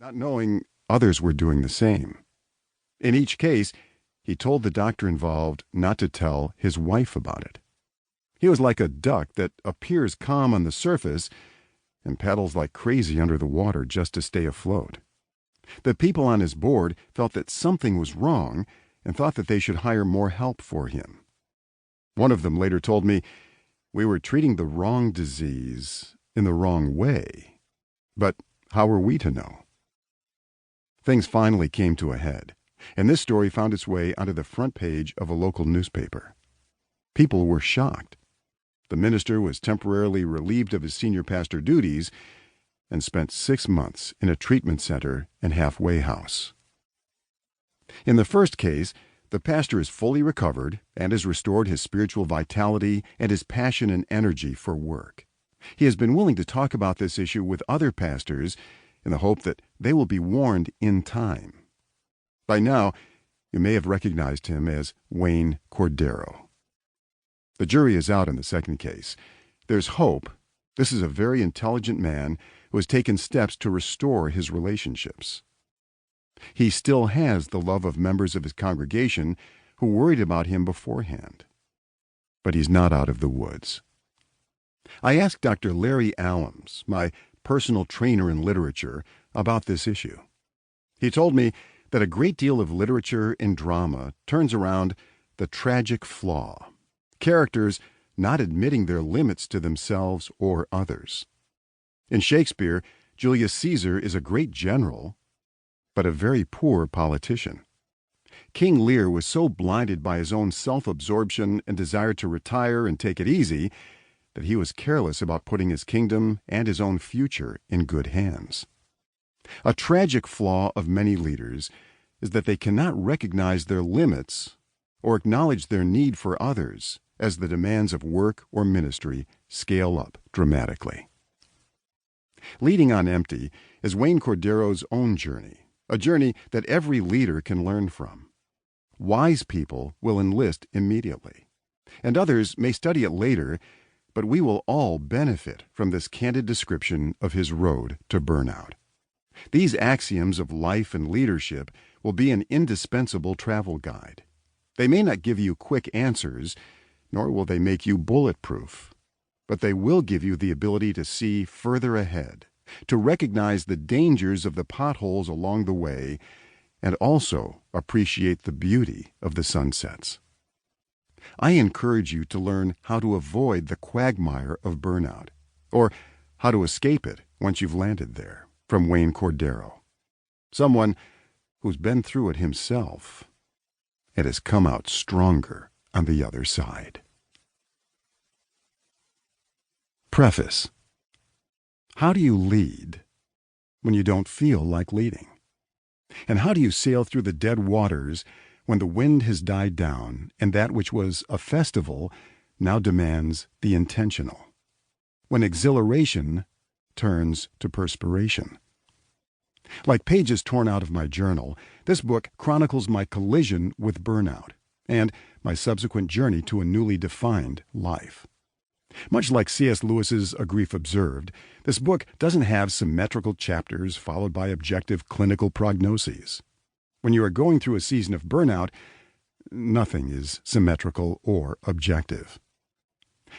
not knowing others were doing the same. In each case, he told the doctor involved not to tell his wife about it. He was like a duck that appears calm on the surface and paddles like crazy under the water just to stay afloat. The people on his board felt that something was wrong and thought that they should hire more help for him. One of them later told me, "We were treating the wrong disease in the wrong way. But how were we to know?" Things finally came to a head, and this story found its way onto the front page of a local newspaper. People were shocked. The minister was temporarily relieved of his senior pastor duties and spent 6 months in a treatment center and halfway house. In the first case, the pastor is fully recovered and has restored his spiritual vitality and his passion and energy for work. He has been willing to talk about this issue with other pastors in the hope that they will be warned in time. By now, you may have recognized him as Wayne Cordeiro. The jury is out in the second case. There's hope. This is a very intelligent man who has taken steps to restore his relationships. He still has the love of members of his congregation who worried about him beforehand. But he's not out of the woods. I asked Dr. Larry Allums, my personal trainer in literature, about this issue. He told me that a great deal of literature and drama turns around the tragic flaw, characters not admitting their limits to themselves or others. In Shakespeare, Julius Caesar is a great general, but a very poor politician. King Lear was so blinded by his own self-absorption and desire to retire and take it easy that he was careless about putting his kingdom and his own future in good hands. A tragic flaw of many leaders is that they cannot recognize their limits or acknowledge their need for others as the demands of work or ministry scale up dramatically. Leading on Empty is Wayne Cordeiro's own journey, a journey that every leader can learn from. Wise people will enlist immediately, and others may study it later, but we will all benefit from this candid description of his road to burnout. These axioms of life and leadership will be an indispensable travel guide. They may not give you quick answers, nor will they make you bulletproof, but they will give you the ability to see further ahead, to recognize the dangers of the potholes along the way, and also appreciate the beauty of the sunsets. I encourage you to learn how to avoid the quagmire of burnout, or how to escape it once you've landed there, from Wayne Cordeiro, someone who's been through it himself and has come out stronger on the other side. Preface. How do you lead when you don't feel like leading? And how do you sail through the dead waters when the wind has died down and that which was a festival now demands the intentional? When exhilaration turns to perspiration? Like pages torn out of my journal, this book chronicles my collision with burnout and my subsequent journey to a newly defined life. Much like C.S. Lewis's A Grief Observed, this book doesn't have symmetrical chapters followed by objective clinical prognoses. When you are going through a season of burnout, nothing is symmetrical or objective.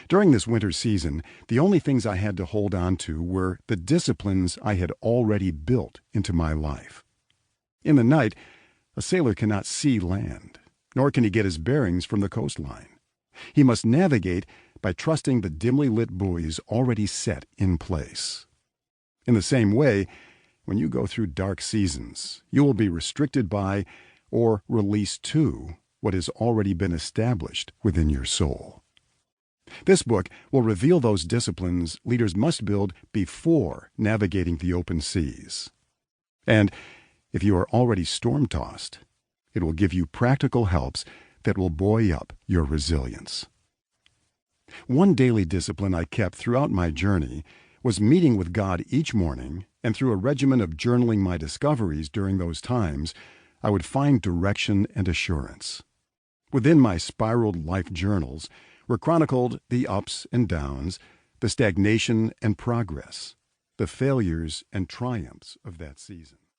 During this winter season, the only things I had to hold on to were the disciplines I had already built into my life. In the night, a sailor cannot see land, nor can he get his bearings from the coastline. He must navigate by trusting the dimly lit buoys already set in place. In the same way, when you go through dark seasons, you will be restricted by or released to what has already been established within your soul. This book will reveal those disciplines leaders must build before navigating the open seas. And if you are already storm-tossed, it will give you practical helps that will buoy up your resilience. One daily discipline I kept throughout my journey was meeting with God each morning, and through a regimen of journaling my discoveries during those times, I would find direction and assurance. Within my spiraled life journals were chronicled the ups and downs, the stagnation and progress, the failures and triumphs of that season.